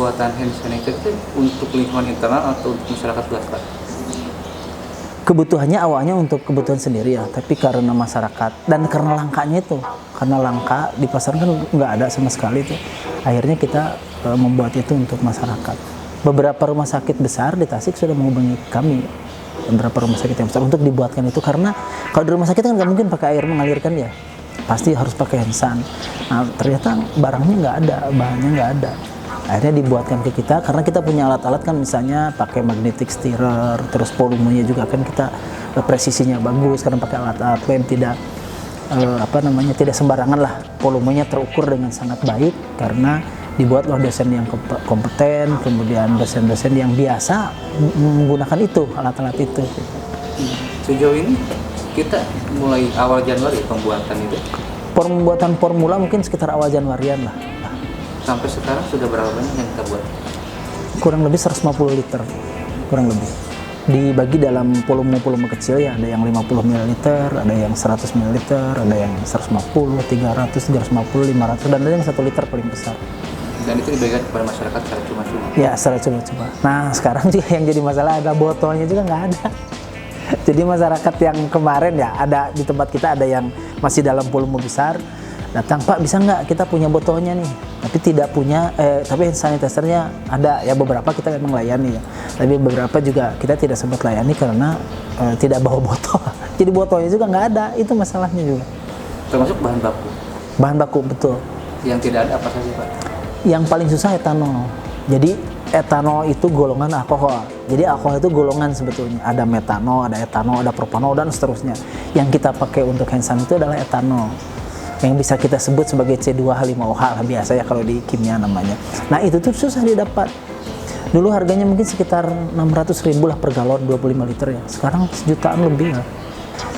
pembuatan hand sanitizer itu untuk lingkungan internal atau untuk masyarakat luas, Pak? Kebutuhannya awalnya untuk kebutuhan sendiri ya, tapi karena masyarakat dan karena langkanya itu, karena langka di pasar kan nggak ada sama sekali itu, akhirnya kita membuat itu untuk masyarakat. Beberapa rumah sakit besar di Tasik sudah menghubungi kami, beberapa rumah sakit yang besar untuk dibuatkan itu, karena kalau di rumah sakit kan nggak mungkin pakai air mengalirkan ya, pasti harus pakai hand san. Nah ternyata barangnya nggak ada, bahannya nggak ada. Akhirnya dibuatkan ke kita karena kita punya alat-alat kan, misalnya pakai magnetic stirrer, terus volumenya juga kan kita presisinya bagus karena pakai alat-alat lem, tidak tidak sembarangan lah, volumenya terukur dengan sangat baik karena dibuat oleh dosen yang kompeten, kemudian dosen-dosen yang biasa menggunakan itu, alat-alat itu. Sejauh ini kita mulai awal Januari pembuatan itu. Pembuatan formula mungkin sekitar awal Januarian lah. Sampai sekarang sudah berapa banyak yang kita buat? Kurang lebih 150 liter, kurang lebih. Dibagi dalam volume-volume kecil ya, ada yang 50 ml, ada yang 100 ml, ada yang 150, 300, 350, 500, dan ada yang 1 liter paling besar. Dan itu dibagikan kepada masyarakat secara cuma-cuma? Ya, secara cuma-cuma. Nah, sekarang juga yang jadi masalah ada botolnya juga nggak ada. Jadi masyarakat yang kemarin ya, ada di tempat kita ada yang masih dalam volume besar, datang, Pak bisa nggak kita punya botolnya nih, tapi tidak punya, tapi hand sanitizer-nya ada ya, beberapa kita memang layani ya, tapi beberapa juga kita tidak sempat layani karena tidak bawa botol. Jadi botolnya juga nggak ada, itu masalahnya juga. Termasuk bahan baku? Bahan baku, betul. Yang tidak ada apa saja, Pak? Yang paling susah etanol. Jadi etanol itu golongan alkohol. Jadi alkohol itu golongan sebetulnya. Ada metanol, ada etanol, ada propanol, dan seterusnya. Yang kita pakai untuk hand sanitizer itu adalah etanol, yang bisa kita sebut sebagai C2H5OH lah biasa ya kalau di kimia namanya. Nah itu tuh susah didapat. Dulu harganya mungkin sekitar 600.000 lah per galon 25 liter ya. Sekarang sejutaan lebih lah.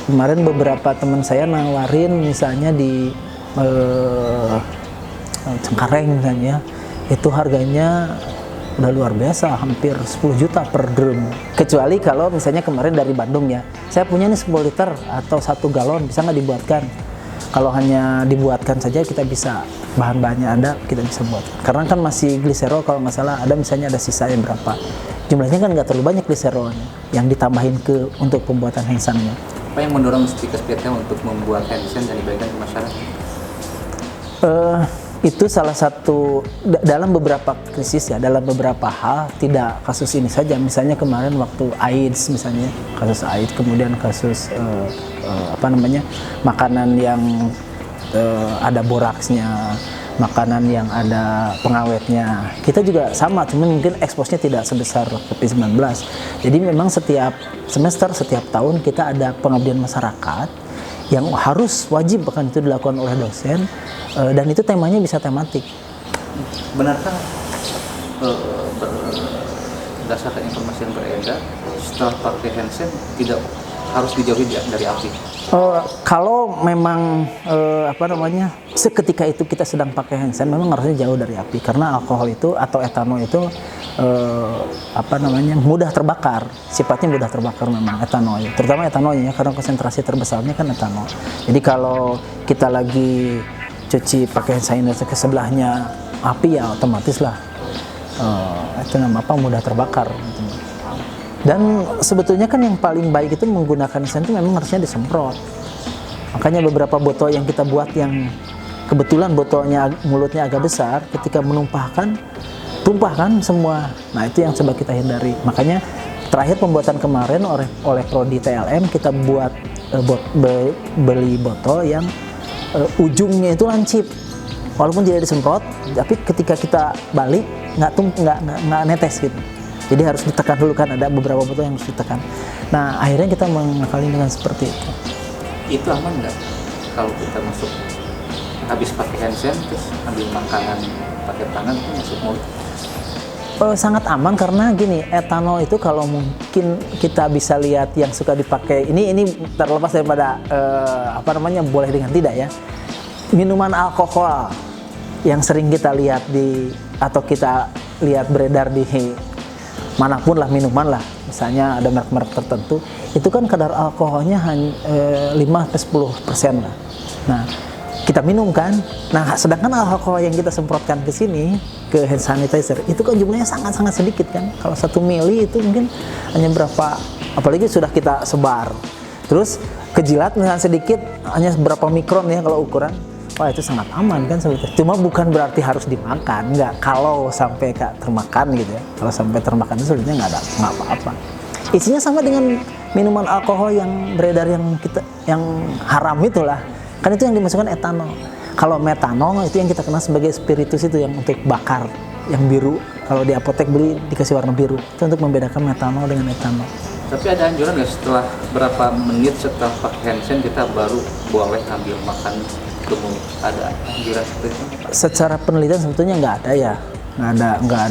Kemarin beberapa teman saya nawarin misalnya di Cengkareng misalnya, itu harganya udah luar biasa, hampir 10 juta per drum. Kecuali kalau misalnya kemarin dari Bandung ya, saya punya nih 10 liter atau 1 galon, bisa nggak dibuatkan? Kalau hanya dibuatkan saja kita bisa, bahan-bahannya ada, kita bisa buat. Karena kan masih gliserol kalau nggak salah, ada misalnya ada sisanya berapa. Jumlahnya kan nggak terlalu banyak gliserolnya, yang ditambahin untuk pembuatan hand sanitizer-nya. Apa yang mendorong PT untuk membuat hand sanitizer dan dibagikan ke masyarakat? Itu salah satu dalam beberapa krisis ya, dalam beberapa hal, tidak kasus ini saja. Misalnya kemarin waktu AIDS misalnya, kasus AIDS, kemudian kasus makanan yang ada boraksnya, makanan yang ada pengawetnya. Kita juga sama, cuma mungkin eksposnya tidak sebesar COVID-19. Jadi memang setiap semester, setiap tahun kita ada pengabdian masyarakat yang harus wajib bahkan itu dilakukan oleh dosen, dan itu temanya bisa tematik. Benarkah berdasarkan informasi yang beredar, setelah pakai hand sanitizer tidak harus dijauhi dari api? Kalau memang seketika itu kita sedang pakai hand sanitizer, memang harusnya jauh dari api, karena alkohol itu atau etanol itu mudah terbakar, sifatnya mudah terbakar memang etanol, terutama etanolnya karena konsentrasi terbesarnya kan etanol. Jadi kalau kita lagi cuci pakai hand sanitizer ke sebelahnya api ya otomatis lah mudah terbakar. Dan sebetulnya kan yang paling baik itu menggunakan hand sanitizer memang harusnya disemprot. Makanya beberapa botol yang kita buat yang kebetulan botolnya mulutnya agak besar, ketika tumpahkan semua. Nah itu yang coba kita hindari. Makanya terakhir pembuatan kemarin oleh Prodi TLM, kita buat beli botol yang ujungnya itu lancip, walaupun tidak disemprot, tapi ketika kita balik nggak netes gitu. Jadi harus ditekan dulu, kan ada beberapa botol yang harus ditekan. Nah akhirnya kita mengakali dengan seperti itu. Itu aman nggak kalau kita masuk habis pakai hand sanitizer terus ambil makanan pakai tangan itu masuk mulut? Sangat aman karena gini, etanol itu kalau mungkin kita bisa lihat yang suka dipakai, ini terlepas daripada boleh dengan tidak ya, minuman alkohol yang sering kita lihat atau kita lihat beredar di manapun lah, minuman lah, misalnya ada merek-merek tertentu, itu kan kadar alkoholnya hanya 5-10% lah. Nah kita minum kan. Nah, sedangkan alkohol yang kita semprotkan ke sini, ke hand sanitizer, itu kan jumlahnya sangat-sangat sedikit kan. Kalau 1 mili itu mungkin hanya berapa, apalagi sudah kita sebar. Terus kejilat misalnya sedikit, hanya berapa mikron ya kalau ukuran. Wah, itu sangat aman kan sebetulnya. Cuma bukan berarti harus dimakan, enggak. Kalau sampai termakan gitu ya. Kalau sampai termakan itu sebetulnya nggak apa-apa. Isinya sama dengan minuman alkohol yang beredar yang haram itulah. Kan itu yang dimasukkan etanol. Kalau metanol itu yang kita kenal sebagai spiritus, itu yang untuk bakar, yang biru. Kalau di apotek beli dikasih warna biru. Itu untuk membedakan metanol dengan etanol. Tapi ada anjuran nggak setelah berapa menit setelah pakai hand sanitizer kita baru boleh ambil makan ke mulut? Ada anjuran seperti itu? Secara penelitian sebetulnya nggak ada ya. Nggak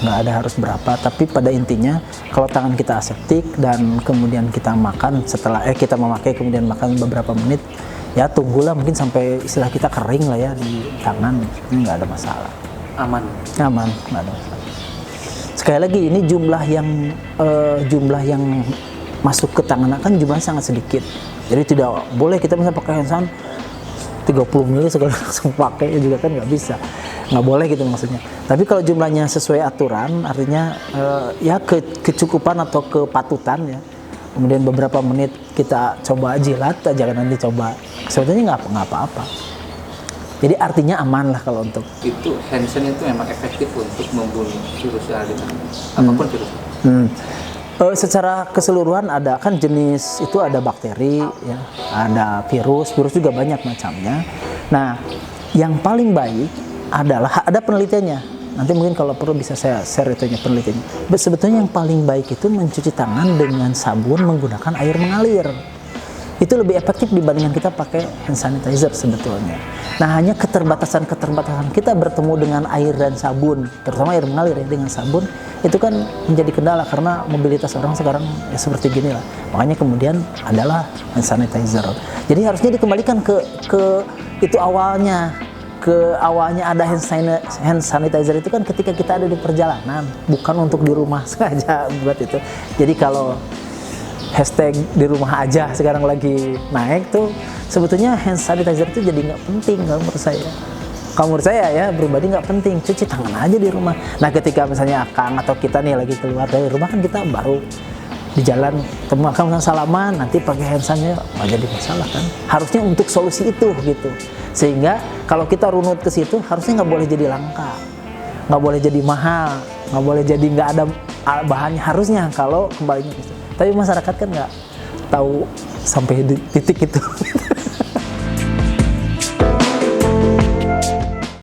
ada harus berapa, tapi pada intinya kalau tangan kita aseptik dan kemudian kita makan setelah kita memakai kemudian makan beberapa menit, ya tunggulah mungkin sampai istilah kita kering lah ya di tangan, ini nggak ada masalah. Aman, Nggak ada masalah. Sekali lagi ini jumlah yang masuk ke tangan kan jumlahnya sangat sedikit, jadi tidak boleh kita misalnya pakai hand sanitizer 30 mili segala langsung pakai juga kan nggak boleh gitu maksudnya. Tapi kalau jumlahnya sesuai aturan, artinya ya kecukupan atau kepatutan ya, kemudian beberapa menit kita coba jilat aja kan, nanti coba sebetulnya nggak apa-apa. Jadi artinya aman lah kalau untuk itu hand sanitizer itu memang efektif untuk membunuh virus yang ada di tangan, apapun virus. Secara keseluruhan ada kan jenis itu, ada bakteri ya, ada virus juga banyak macamnya. Nah, yang paling baik adalah ada penelitiannya. Nanti mungkin kalau perlu bisa saya share itunya penelitiannya. Sebetulnya yang paling baik itu mencuci tangan dengan sabun menggunakan air mengalir. Itu lebih efektif dibandingkan kita pakai hand sanitizer sebetulnya. Nah, hanya keterbatasan kita bertemu dengan air dan sabun, terutama air mengalir ya, dengan sabun, itu kan menjadi kendala karena mobilitas orang sekarang ya seperti gini lah. Makanya kemudian adalah hand sanitizer. Jadi harusnya dikembalikan ke itu awalnya. Ke awalnya ada hand sanitizer itu kan ketika kita ada di perjalanan, bukan untuk di rumah saja buat itu. Jadi kalau hashtag di rumah aja sekarang lagi naik tuh, sebetulnya hand sanitizer itu jadi nggak penting kalau menurut saya. Kalau menurut saya ya pribadi nggak penting, cuci tangan aja di rumah. Nah, ketika misalnya Akang atau kita nih lagi keluar dari rumah kan kita baru di jalan ketemu Akang salaman, nanti pakai hand sanitizer nggak jadi masalah kan. Harusnya untuk solusi itu gitu. Sehingga kalau kita runut ke situ harusnya nggak boleh jadi langka, nggak boleh jadi mahal, nggak boleh jadi nggak ada bahannya, harusnya kalau kembalinya ke situ. Tapi masyarakat kan nggak tahu sampai di titik itu.